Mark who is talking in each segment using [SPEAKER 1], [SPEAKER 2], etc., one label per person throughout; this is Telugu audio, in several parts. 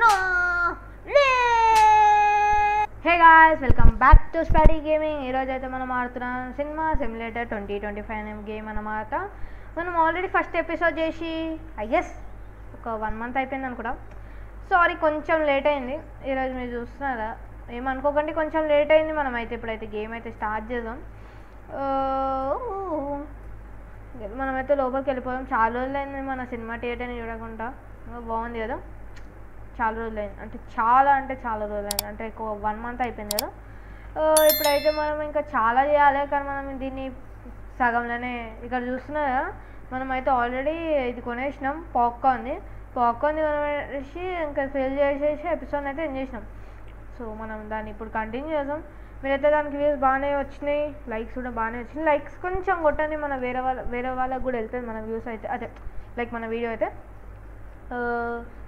[SPEAKER 1] No! Hey guys, welcome back to study gaming. ఈరోజు అయితే మనం ఆడుతున్నాం సినిమా సిమ్యులేటర్ 2025 అనే గేమ్ అన్నమాట. మనం ఆల్రెడీ ఫస్ట్ ఎపిసోడ్ చేసి ఐ గెస్ ఒక 1 మంత్ అయిపోయింది అనుకుంటా. సారీ, కొంచెం లేట్ అయింది. ఈరోజు మీరు చూస్తున్నారా, ఏమనుకోకండి, కొంచెం లేట్ అయింది. మనం అయితే ఇప్పుడైతే గేమ్ అయితే స్టార్ట్ చేద్దాం. మనమైతే లోపలికి వెళ్ళిపోదాం. చాలా రోజులు అయింది మన సినిమా థియేటర్ని చూడకుండా. బాగుంది కదా, చాలా రోజులు అయింది, అంటే చాలా రోజులు అయింది, అంటే ఎక్కువ 1 మంత్ అయిపోయింది కదా. ఇప్పుడైతే మనం ఇంకా చాలా చేయాలి, కానీ మనం దీన్ని సగంలోనే ఇక్కడ చూస్తున్నారా. మనమైతే ఆల్రెడీ ఇది కొనేసినాం, పాప్కార్న్ కొనేసి ఇంకా ఫిల్ చేసేసి ఎపిసోడ్ అయితే ఎండ్ చేసినాం. సో మనం దాన్ని ఇప్పుడు కంటిన్యూ చేద్దాం. మీరైతే దానికి వ్యూస్ బాగానే వచ్చినాయి, లైక్స్ కూడా బాగానే వచ్చినాయి. లైక్స్ కొంచెం కొట్టండి, మన వేరే వాళ్ళకి కూడా వెళ్తుంది మన వ్యూస్ అయితే, అదే లైక్ మన వీడియో అయితే.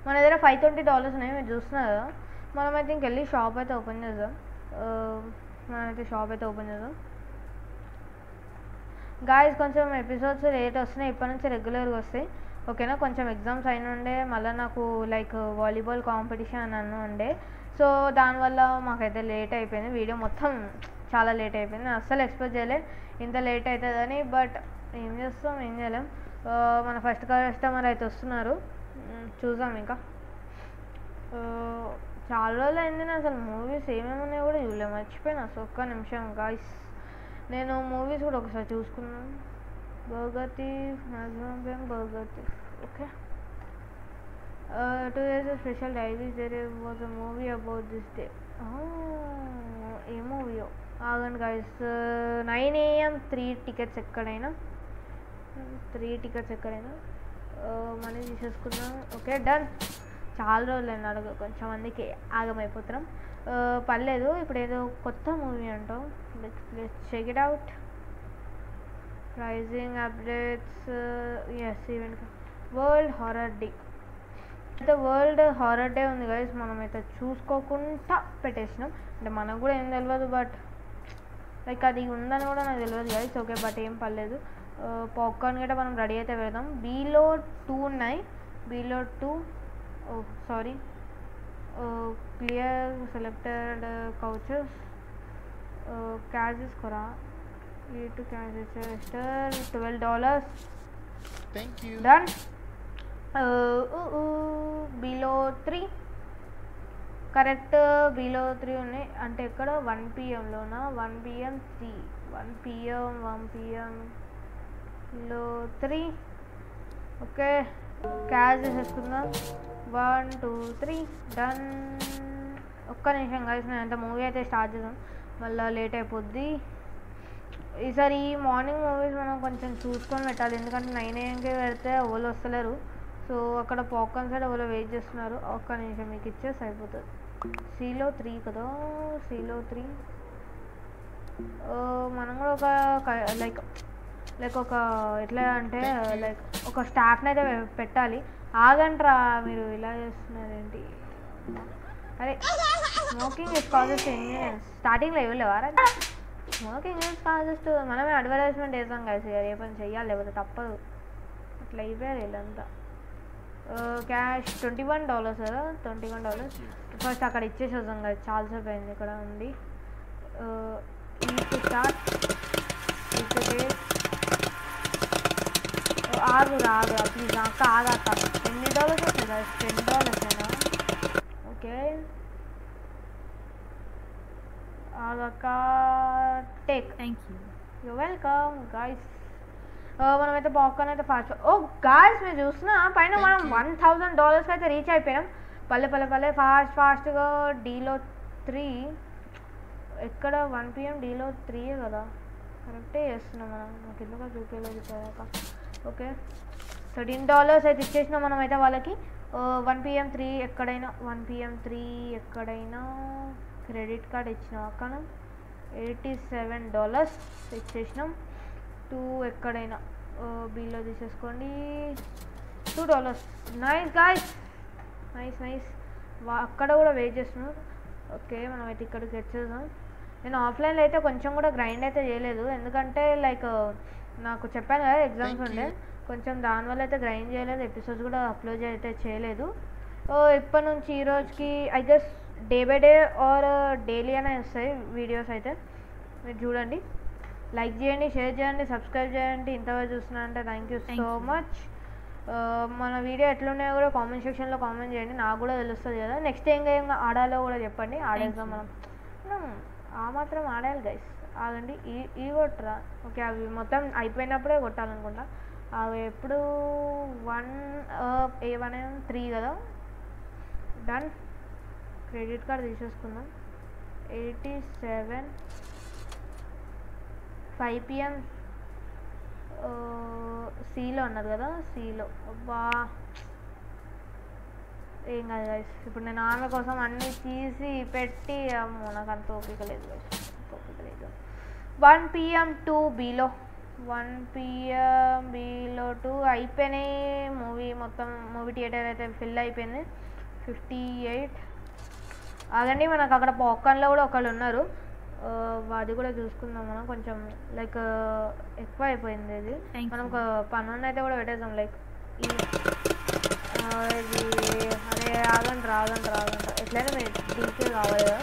[SPEAKER 1] మన దగ్గర $520 ఉన్నాయి, మీరు చూస్తున్నారు కదా. మనమైతే ఇంకెళ్ళి షాప్ అయితే ఓపెన్ చేద్దాం. గాయస్, కొంచెం ఎపిసోడ్స్ లేట్ వస్తున్నాయి, ఇప్పటి నుంచి రెగ్యులర్గా వస్తాయి, ఓకేనా. కొంచెం ఎగ్జామ్స్ అయిన ఉండే, మళ్ళీ నాకు లైక్ వాలీబాల్ కాంపిటీషన్ అని ఉండే, సో దానివల్ల మాకైతే లేట్ అయిపోయింది. వీడియో మొత్తం చాలా లేట్ అయిపోయింది. నేను అస్సలు ఎక్స్పెక్ట్ చేయలేదు ఇంత లేట్ అవుతుందని, బట్ ఏం చేయలేం. మన ఫస్ట్ కస్టమర్ అయితే వస్తున్నారు, చూద్దాం. ఇంకా చాలా రోజులు అయింది, నేను అసలు మూవీస్ ఏమేమి ఉన్నాయో కూడా చూడలేము, మర్చిపోయినా. అసలు ఒక్క నిమిషం గాయ్స్, నేను మూవీస్ కూడా ఒకసారి చూసుకున్నాను. Burger thief, okay. 2 days special diaries, there was a movie about this day. ఏ మూవీయో, ఆగండి గాయ్స్. 9 AM 3 టికెట్స్ ఎక్కడైనా మనీ తీసేసుకుందాం. Okay, done. చాలా రోజులు అయినా అడుగు, కొంచెం మందికి ఆగమైపోతున్నాం. పర్లేదు, ఇప్పుడు ఏదో కొత్త మూవీ అంటాం, let's check it out. Prizing updates, yes, event world horror day. అయితే వరల్డ్ హారర్ డే ఉంది గైస్, మనమైతే చూసుకోకుండా పెట్టేసినాం. అంటే మనకు కూడా ఏం తెలియదు, బట్ లైక్ అది ఉందని కూడా నాకు తెలియదు గైస్. ఓకే, బట్ ఏం పర్లేదు. పాప్కార్న్ గట్రా మనం రెడీ అయితే పెడదాం. బీలో 2 ఉన్నాయి, బీలో 2. Sorry, clear selected couches. Cash తీసుకోరా, క్యాష్ రిజిస్టర్ $12. డన్. బీలో 3 కరెక్ట్, బీలో 3 ఉన్నాయి. అంటే ఎక్కడ 1 PM 1 PM 3 1 PM లో 3. ఓకే, క్యాష్ చేసేసుకుందాం. 1 2 3 డన్. ఒక్క నిమిషం గాయస్, నేను అంత మూవీ అయితే స్టార్ట్ చేద్దాం, మళ్ళీ లేట్ అయిపోద్ది. ఈసారి ఈ మార్నింగ్ మూవీస్ మనం కొంచెం చూసుకొని పెట్టాలి, ఎందుకంటే 9 AMకే పెడితే ఎవరు వస్తలేరు. సో అక్కడ పాప్కార్న్ సైడ్ ఎవరో వెయిట్ చేస్తున్నారు. ఒక్క నిమిషం మీకు ఇచ్చేసి అయిపోతుంది. సీలో 3 కదా, సీలో 3. మనం కూడా ఒక లైక్ ఒక ఎట్లా అంటే లైక్ ఒక స్టాఫ్ని అయితే పెట్టాలి. ఆగంట్రా, మీరు ఇలా చేస్తున్నారు ఏంటి? అరే, స్మోకింగ్ ఇస్ కాజెస్ ఇంజనీర్స్. స్టార్టింగ్లో ఇవ్వలేవారా? స్మోకింగ్ ఇస్ కాజెస్, మనమే అడ్వర్టైజ్మెంట్ వేసాం కదా, ఏ పని చెయ్యాలి, లేకపోతే తప్పదు. అట్లా అయిపోయారు వీళ్ళంతా. క్యాష్ $21 కదా, $21. ఫస్ట్ అక్కడ ఇచ్చేసి వద్దాం కదా, చాలాసేపు అయింది ఇక్కడ ఉంది. స్టార్ట్. ఆగు ప్లీజ్ అక్క, ఆగాక. $10 వస్తుంది కదా, $10 అయినా. ఓకే, ఆగాక. Take, thank you welcome guys. మనమైతే పాప్కార్న్ అయితే ఫాస్ట్. ఓ గాయస్, మీరు చూస్తున్నా పైన మనం $1000 అయితే రీచ్ అయిపోయినాం. పల్లె ఫాస్ట్గా. డీలో 3 ఎక్కడ 1 PM డీలో 3 కదా, కరెక్టే చేస్తున్నాం మనం, నాకు ఎందుకు చూపించలేదు ఇప్పటిదాకా. ఓకే, $13 అయితే ఇచ్చేసినాం మనమైతే వాళ్ళకి. 1 PM 3 ఎక్కడైనా, 1 PM 3 ఎక్కడైనా. క్రెడిట్ కార్డ్ ఇచ్చినాం అక్కడ, $87 ఇచ్చేసినాం. 2 ఎక్కడైనా, బిల్లో తీసేసుకోండి, $2. Nice guys, nice. అక్కడ కూడా వెయిట్ చేస్తున్నాం. ఓకే, మనమైతే ఇక్కడికి వచ్చేద్దాం. నేను ఆఫ్లైన్లో అయితే కొంచెం కూడా గ్రైండ్ అయితే చేయలేదు, ఎందుకంటే లైక్ నాకు చెప్పాను కదా ఎగ్జామ్స్ ఉండే, కొంచెం దానివల్ల అయితే గ్రైండ్ చేయలేదు, ఎపిసోడ్స్ కూడా అప్లోడ్ అయితే చేయలేదు. ఇప్పటి నుంచి ఈ రోజుకి I guess day by day or daily అనే వస్తాయి వీడియోస్ అయితే, మీరు చూడండి. లైక్ చేయండి, షేర్ చేయండి, సబ్స్క్రైబ్ చేయండి. ఇంతవరకు చూస్తున్నారంటే థ్యాంక్ యూ సో మచ్. మన వీడియో ఎట్లున్నాయో కూడా కామెంట్ సెక్షన్లో కామెంట్ చేయండి, నాకు కూడా తెలుస్తుంది కదా. నెక్స్ట్ ఏం ఆడాలో కూడా చెప్పండి, ఆడేద్దాం మనం. ఆ మాత్రం ఆడాలి గైస్. ఆగండి, ఈ కొట్టరా. ఓకే, అవి మొత్తం అయిపోయినప్పుడే కొట్టాలనుకుంటా. అవి ఎప్పుడు 1 A1 3 కదా. డన్. క్రెడిట్ కార్డ్ తీసేసుకుందాం. 87 5 PM సీలో అన్నారు కదా, సీలో. అబ్బా ఏం కాదు గైస్, ఇప్పుడు నేను ఆమె కోసం అన్నీ తీసి పెట్టి అమ్మో నాకు అంత ఓపిక లేదు గైస్, ఓపిక లేదు. 1 PM 2 Bలో 1 PM Bలో 2 అయిపోయినాయి. మొత్తం మూవీ థియేటర్ అయితే ఫిల్ అయిపోయింది. 58. అదండి, మనకు అక్కడ పాప్కార్న్లో కూడా ఒకళ్ళు ఉన్నారు, అది కూడా చూసుకుందాం మనం. కొంచెం లైక్ ఎక్కువ అయిపోయింది ఇది. మనం ఒక 12 అయితే కూడా పెట్టేద్దాం. లైక్ ఇది అరే ఆగండి ఎట్లయినా మీరు డీకే కావాలి కదా.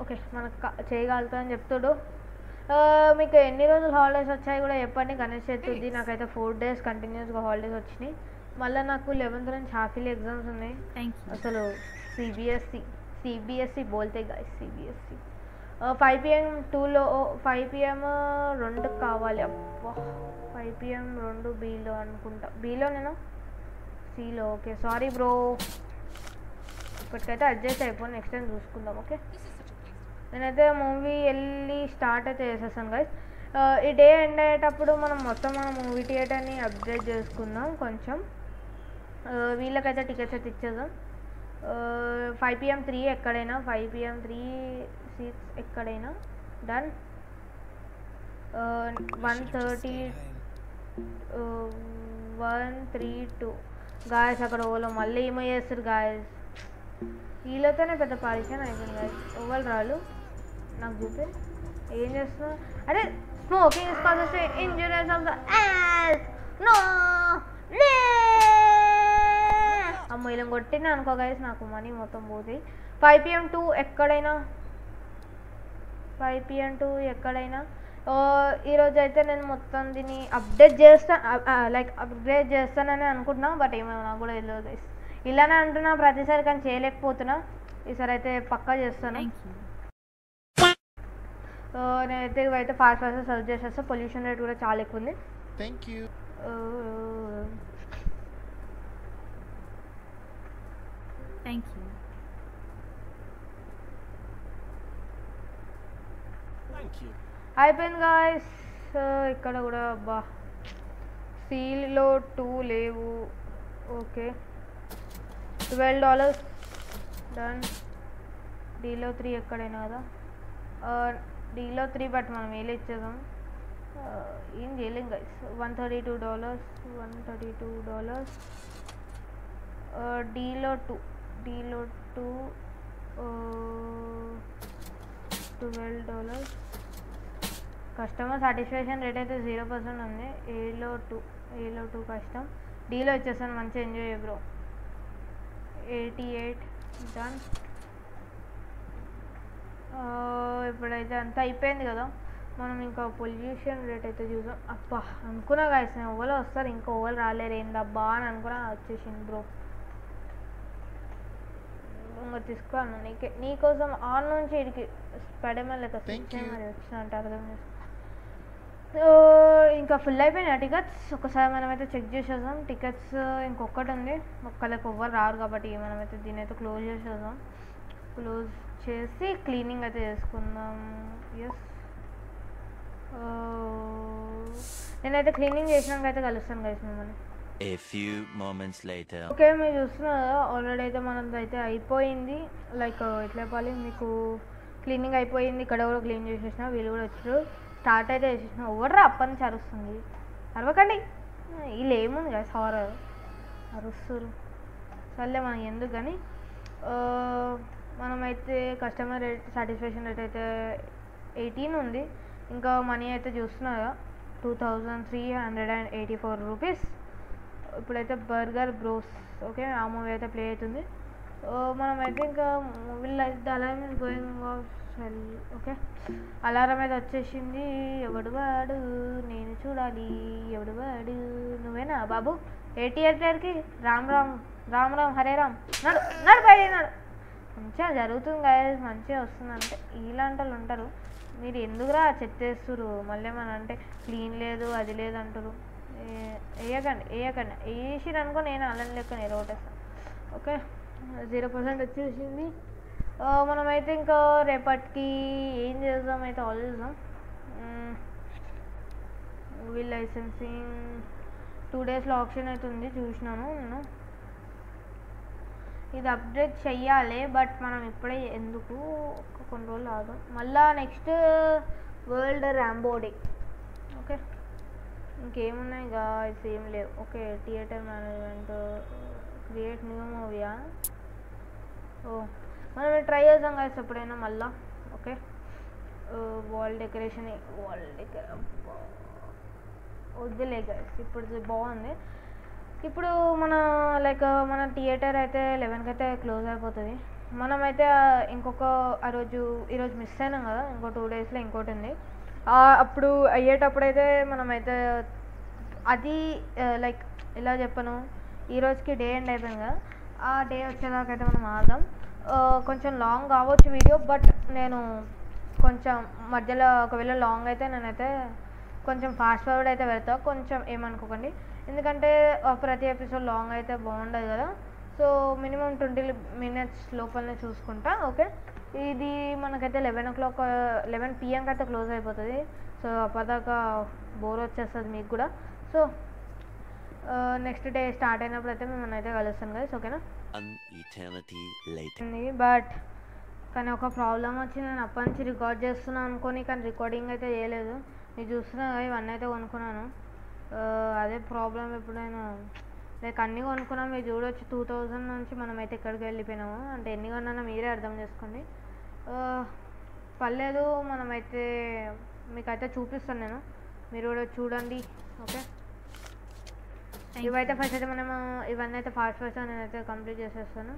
[SPEAKER 1] ఓకే, మనకు చేయగలుగుతామని చెప్తాడు. మీకు ఎన్ని రోజులు హాలిడేస్ వచ్చాయి కూడా చెప్పండి. గణేష్ చతుర్థి నాకైతే 4 days కంటిన్యూస్గా హాలిడేస్ వచ్చినాయి. మళ్ళీ నాకు 11th నుంచి హాఫ్ ఇయర్లీ ఎగ్జామ్స్ ఉన్నాయి. అసలు సిబిఎస్ఈ బోల్తే గాయస్, సిబిఎస్ఈ. 5 PM 2లో 5 PM 2 కావాలి. అబ్బా 5 PM 2 Bలో అనుకుంటా. బీలో నేను సీలో. ఓకే సారీ బ్రో, ఇప్పటికైతే అడ్జస్ట్ అయిపోయి నెక్స్ట్ టైం చూసుకుందాం. ఓకే, నేనైతే మూవీ వెళ్ళి స్టార్ట్ అయితే చేసేస్తాను గైస్. ఈ డే ఎండ్ అయ్యేటప్పుడు మనం మొత్తం మన మూవీ థియేటర్ని అప్డేట్ చేసుకుందాం కొంచెం. వీళ్ళకైతే టికెట్స్ అయితే ఇచ్చేద్దాం. 5 PM 3 ఎక్కడైనా, 5 PM 3 సీట్స్ ఎక్కడైనా. డన్. 1:30 1:32 గాయస్. అక్కడ ఓలో మళ్ళీ ఏమో చేస్తారు గాయస్, వీళ్ళతోనే పెద్ద పరిచయం అయిపోయింది గాయస్. ఓవల్ రాళ్ళు నాకు చూపి ఏం చేస్తున్నా. అరే smoking is causes to injuries of the health. No అమ్మ ఇలా కొట్టినా అనుకో గైస్, నాకు మనీ మొత్తం పోతాయి. 5 PM 2 ఎక్కడైనా, 5 PM 2 ఎక్కడైనా. ఈరోజు అయితే నేను మొత్తం దీన్ని అప్డేట్ చేస్తానని అనుకుంటున్నా, బట్ ఏమో నాకు కూడా తెలియదు గైస్. ఇలానే అంటున్నా ప్రతిసారి, కానీ చేయలేకపోతున్నా. ఈసారి అయితే పక్కా చేస్తాను. నేనైతే ఇవైతే ఫాస్ట్ సర్చ్ చేసేస్తా. పొల్యూషన్ రేట్ కూడా చాలా ఎక్కువ ఉంది.
[SPEAKER 2] Thank you.
[SPEAKER 1] అయిపోయింది గాయస్. ఇక్కడ కూడా అబ్బా సీలో 2 లేవు. ఓకే, $12. డన్. డీలో 3 ఎక్కడైనా కదా. డీలో 3 బట్ మనం వేలే ఇచ్చేద్దాం, ఏం చేయలేం గైస్. $132. డీలో 2 $12. కస్టమర్ సాటిస్ఫాక్షన్ రేట్ అయితే 0% ఉంది. ఏలో 2 కష్టం. డీలో వచ్చేస్తాను, మంచిగా ఎంజాయ్ బ్రో. 88. డన్. ఇప్పుడైతే అంతా అయిపోయింది కదా, మనం ఇంకా పొల్యూషన్ రేట్ అయితే చూసాం. అబ్బా అనుకున్నా గాయస్, నేను ఓవలో వస్తారు, ఇంకా ఓవలు రాలేరు ఏందబ్బా అని అనుకున్నా, వచ్చేసింది బ్రో. ఇంకా తీసుకోను నీకోసం ఆన్ నుంచి ఇడికి స్పైడర్మ్యాన్ లెక్క మరి వచ్చిన అంటే అర్థం చేసుకో. ఇంకా ఫుల్ అయిపోయినాయి టికెట్స్. ఒకసారి మనమైతే చెక్ చేసేద్దాం. టికెట్స్ ఇంకొకటి ఉంది, ఒక్కళ్ళకి ఎవ్వరు రారు కాబట్టి మనమైతే దీని అయితే క్లోజ్ చేసేద్దాం. క్లోజ్ చేసి క్లీనింగ్ అయితే చేసుకుందాం. ఎస్, నేనైతే క్లీనింగ్ చేసినాక అయితే కలుస్తాను గైస్ మిమ్మల్ని.
[SPEAKER 2] A few moments later.
[SPEAKER 1] Okay, మీరు చూస్తున్నారు కదా, ఆల్రెడీ అయితే మనది అయితే అయిపోయింది. లైక్ ఎట్లా చెప్పాలి, మీకు క్లీనింగ్ అయిపోయింది. ఇక్కడ కూడా క్లీన్ చేసేసిన, వీళ్ళు కూడా వచ్చారు. స్టార్ట్ అయితే చేసేసిన. ఎవడరా అప్పటి నుంచి అరుస్తుంది, అరవకండి. వీళ్ళు ఏముంది కదా హారర్ అరుస్తారు. సర్లే మనం ఎందుకు కానీ, మనమైతే కస్టమర్ రేట్ సాటిస్ఫాక్షన్ రేట్ అయితే 18 ఉంది. ఇంకా మనీ అయితే చూస్తున్నారా, 2384 రూపీస్. ఇప్పుడైతే బర్గర్ బ్రోస్ ఓకే ఆ మూవీ అయితే ప్లే అవుతుంది. మనమైతే ఇంకా మూవీలో అయితే అలారం గోయింగ్ ఓకే అలారం అయితే వచ్చేసింది. ఎవడు వాడు నేను చూడాలి ఎవడు వాడు నువ్వేనా బాబు 88కి రామ్ రామ్ రామ్ రామ్ హరే రామ్ నడు నడు బయట నడు మంచిగా జరుగుతుంది గాయస్ మంచిగా వస్తుంది. అంటే ఇలాంటి వాళ్ళు ఉంటారు మీరు ఎందుకురా చెత్తేస్తురు మళ్ళీ ఏమన్నా అంటే క్లీన్ లేదు అది లేదు అంటారు. వేయకండి వేసిరు అనుకో నేను అల్లం లెక్క నిలగొట్టేస్తాను. ఓకే 0% వచ్చేసింది. మనమైతే ఇంకా రేపటికి ఏం చేద్దాం అయితే ఆలోచిద్దాం. మూవీ లైసెన్సింగ్ 2 డేస్లో ఆప్షన్ అయితే ఉంది చూసినాను నేను. ఇది అప్డేట్ చెయ్యాలి బట్ మనం ఇప్పుడే ఎందుకు కొన్ని రోజులు ఆగుదాం. మళ్ళా next world Rambo day. Okay ఇంకేమున్నాయి గాయ్స్ ఏం లేవు. Okay theatre management create new మూవీయా. మనం ట్రై చేద్దాం గాయ్స్ ఎప్పుడైనా మళ్ళా. ఓకే వాల్ డెకరేషన్ వద్దులే గాయ్స్ ఇప్పుడు బాగుంది. ఇప్పుడు మన లైక్ మన థియేటర్ అయితే 11కి అయితే క్లోజ్ అయిపోతుంది. మనమైతే ఇంకొక ఈరోజు మిస్ అయినాం కదా ఇంకో 2 డేస్లో ఇంకోటి ఉంది. అప్పుడు అయ్యేటప్పుడు అయితే మనమైతే అది లైక్ ఎలా చెప్పను ఈరోజుకి డే ఎండ్ అయిపోయింది కదా ఆ డే వచ్చేదాకైతే మనం ఆడదాం. కొంచెం లాంగ్ కావచ్చు వీడియో బట్ నేను కొంచెం మధ్యలో ఒకవేళ లాంగ్ అయితే నేనైతే కొంచెం ఫాస్ట్ ఫార్వర్డ్ అయితే పెడతా కొంచెం ఏమనుకోకండి. ఎందుకంటే ప్రతి ఎపిసోడ్ లాంగ్ అయితే బాగుండదు కదా. సో మినిమం 20 minutes లోపలనే చూసుకుంటా. ఓకే ఇది మనకైతే 11 PM అయితే క్లోజ్ అయిపోతుంది. సో అప్పటిదాకా బోర్ వచ్చేస్తుంది మీకు కూడా. సో నెక్స్ట్ డే స్టార్ట్ అయినప్పుడు అయితే మేము అయితే కలుస్తాం కదా ఓకేనా. బట్ కానీ ఒక ప్రాబ్లం వచ్చి నేను అప్పటి నుంచి రికార్డ్ చేస్తున్నాను అనుకొని కానీ రికార్డింగ్ అయితే చేయలేదు. మీరు చూస్తున్నా ఇవన్నీ అయితే కొనుక్కున్నాను. అదే ప్రాబ్లం ఎప్పుడైనా లైక్ అన్నీ కొనుక్కున్నాం మీరు చూడవచ్చు. 2000 నుంచి మనమైతే ఎక్కడికి వెళ్ళిపోయినాము అంటే ఎన్ని కొన్నానో మీరే అర్థం చేసుకోండి. పర్లేదు మనమైతే మీకైతే చూపిస్తాను నేను మీరు కూడా చూడండి. ఓకే ఇవైతే ఫస్ట్ అయితే మనము ఇవన్నీ అయితే ఫాస్ట్ నేనైతే కంప్లీట్ చేసేస్తాను.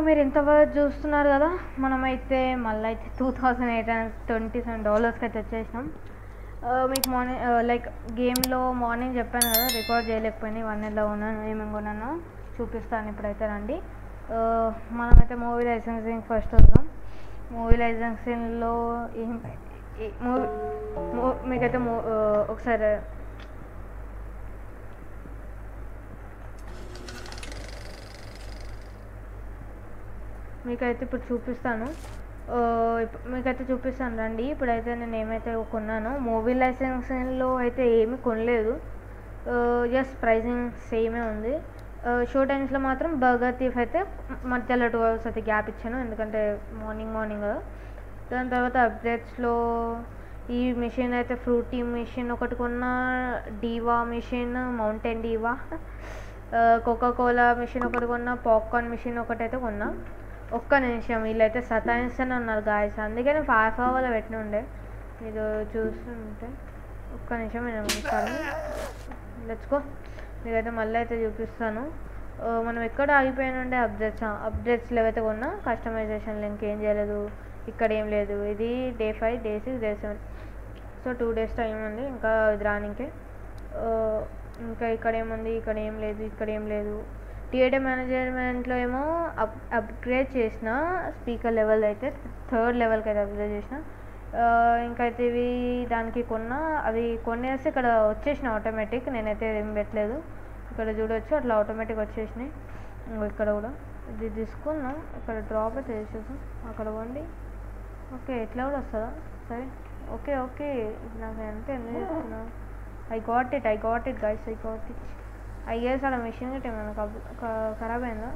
[SPEAKER 1] మీరు ఎంతవరకు చూస్తున్నారు కదా, మనమైతే మళ్ళీ అయితే $2,827కి అయితే వచ్చేసినాం. మీకు మార్నింగ్ లైక్ గేమ్లో మార్నింగ్ చెప్పాను కదా, రికార్డ్ చేయలేకపోయినా 1 నెలలో ఉన్నాను, ఏమేమి కొన్నానో చూపిస్తాను ఇప్పుడైతే రండి. మనమైతే మూవీ లైసెన్సింగ్ ఫస్ట్ వద్దాం. మూవీ లైసెన్సింగ్లో ఏం మీకైతే ఒకసారి మీకైతే ఇప్పుడు చూపిస్తాను. మీకైతే చూపిస్తాను రండి. ఇప్పుడైతే నేను ఏమైతే కొన్నానో, మూవీ లైసెన్సింగ్లో అయితే ఏమీ కొనలేదు, జస్ట్ ప్రైజింగ్ సేమే ఉంది. షో టైమ్స్లో మాత్రం బర్గర్ థీఫ్ అయితే మధ్యలో 2 hours అయితే గ్యాప్ ఇచ్చాను, ఎందుకంటే మార్నింగ్. దాని తర్వాత అప్డేట్స్లో ఈ మిషన్ అయితే ఫ్రూటీ మిషన్ ఒకటి కొన్నా, డీవా మిషన్, మౌంటైన్ డీవా, కోకోకోలా మిషన్ ఒకటి కొన్నా, పాప్కార్న్ మిషన్ ఒకటి అయితే కొన్నా. ఒక్క నిమిషం, వీళ్ళైతే సతాయిస్తూనే ఉన్నారు గాయస్, అందుకే నేను 5 hours పెట్టిన ఉండే. మీరు చూస్తుంటే ఒక్క నిమిషం నేను లెట్స్కో, మీరైతే మళ్ళీ అయితే చూపిస్తాను. మనం ఎక్కడ ఆగిపోయానంటే అప్డేట్స్లో ఏవైతే కొన్నా, కస్టమైజేషన్లో ఇంకేం చేయలేదు, ఇక్కడ ఏం లేదు. ఇది Day 5, Day 6, Day 7, so 2 days time ఉంది ఇంకా ఇది రానికే. ఇంకా ఇక్కడ ఏముంది, ఇక్కడ ఏం లేదు. థియేటర్ మేనేజ్మెంట్లో ఏమో అప్గ్రేడ్ చేసిన, స్పీకర్ లెవెల్ అయితే 3rd levelకి అయితే అప్గ్రేడ్ చేసిన. ఇంకైతే ఇవి దానికి కొన్నా, అవి కొనేసి ఇక్కడ వచ్చేసిన ఆటోమేటిక్, నేనైతే ఏం పెట్టలేదు. ఇక్కడ చూడవచ్చు అట్లా ఆటోమేటిక్ వచ్చేసినాయి. ఇక్కడ కూడా ఇది తీసుకున్నాం, ఇక్కడ డ్రాప్ అయితే చేసేసాం, అక్కడ పోండి. ఓకే, ఎట్లా కూడా వస్తుందా? సరే, ఓకే నాకు అంటే ఎందుకు చేస్తున్నా. I got it guys, I guess అలా మెషిన్ గిట్ ఏమైనా ఖరాబ్ అయిందా?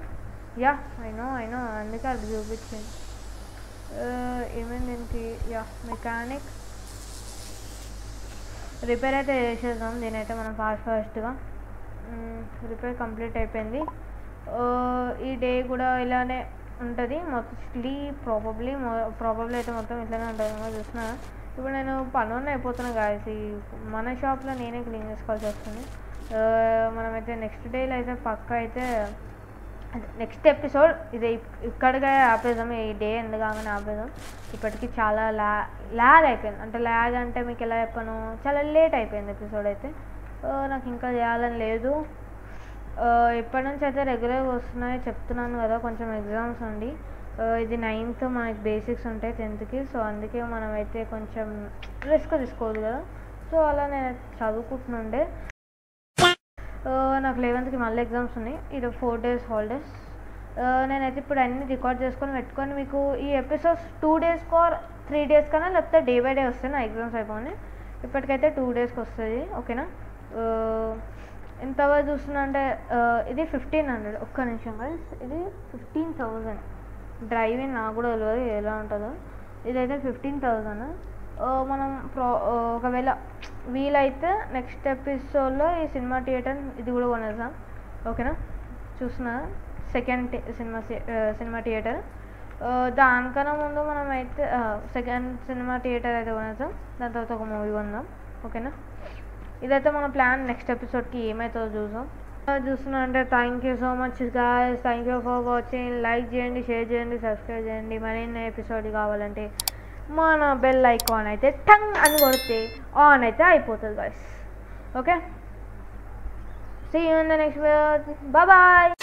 [SPEAKER 1] యా, ఐ నో అందుకే అది చూపించింది. ఏమైంది దీనికి? యా, మెకానిక్ రిపేర్ అయితే చేసేద్దాం. దీనైతే మనం ఫాస్ట్గా రిపేర్ కంప్లీట్ అయిపోయింది. ఈ డే కూడా ఇలానే ఉంటుంది మోస్ట్లీ, ప్రాబబ్లీ అయితే మొత్తం ఇట్లానే ఉంటుంది. చూస్తున్నా ఇప్పుడు నేను పనున్న అయిపోతున్నా గాయస్, మన షాప్లో నేనే క్లీన్ చేసుకోవాల్సి వస్తుంది. మనమైతే నెక్స్ట్ డేలో అయితే పక్క అయితే నెక్స్ట్ ఎపిసోడ్ ఇది ఇక్కడికే ఆపేద్దాం, ఈ డే ఎండ్ కాగానే ఆపేద్దాం. ఇప్పటికీ చాలా ల్యాగ్ అయిపోయింది, అంటే ల్యాగ్ అంటే మీకు ఎలా చెప్పాను, చాలా లేట్ అయిపోయింది ఎపిసోడ్ అయితే. నాకు ఇంకా చేయాలని లేదు. ఇప్పటి నుంచి అయితే రెగ్యులర్గా వస్తున్నాయి చెప్తున్నాను కదా, కొంచెం ఎగ్జామ్స్ ఉండి, ఇది 9th మనకి బేసిక్స్ ఉంటాయి 10thకి, సో అందుకే మనం అయితే కొంచెం రిస్క్ తీసుకోవద్దు కదా, సో అలా నేను చదువుకుంటుండే. నాకు 11thకి మళ్ళీ ఎగ్జామ్స్ ఉన్నాయి, ఇది 4 days హాలిడేస్. నేనైతే ఇప్పుడు అన్నీ రికార్డ్ చేసుకొని పెట్టుకొని మీకు ఈ ఎపిసోడ్స్ 2 daysకో 3 days కన్నా, లేకపోతే డే బై డే వస్తాయి నా ఎగ్జామ్స్ అయిపోయి. ఇప్పటికైతే 2 daysకి వస్తుంది, ఓకేనా. ఎంతవరకు చూస్తున్నా అంటే ఇది 1500, ఒక్క నిమిషం కదా, ఇది 15,000 డ్రైవింగ్, నాకు కూడా తెలియదు ఎలా ఉంటుందో. ఇదైతే 15,000. మనం ఒకవేళ వీలైతే నెక్స్ట్ ఎపిసోడ్లో ఈ సినిమా థియేటర్ ఇది కూడా కొనేద్దాం, ఓకేనా. చూస్తున్నా సెకండ్ సినిమా థియేటర్, దానికన్నా ముందు మనం అయితే సెకండ్ సినిమా థియేటర్ అయితే కొనేద్దాం, దాని తర్వాత ఒక మూవీ కొందాం, ఓకేనా. ఇదైతే మన ప్లాన్, నెక్స్ట్ ఎపిసోడ్కి ఏమవుతుందో చూస్తున్నా అంటే thank you so much guys, thank you for watching. Like చేయండి, షేర్ చేయండి, సబ్స్క్రైబ్ చేయండి. మరిన్ని ఎపిసోడ్ కావాలంటే మన బెల్ ఐకాన్ అయితే టంగ్ అని కొడితే ఆన్ అయితే అయిపోతుంది guys, okay. See you in the next video, bye.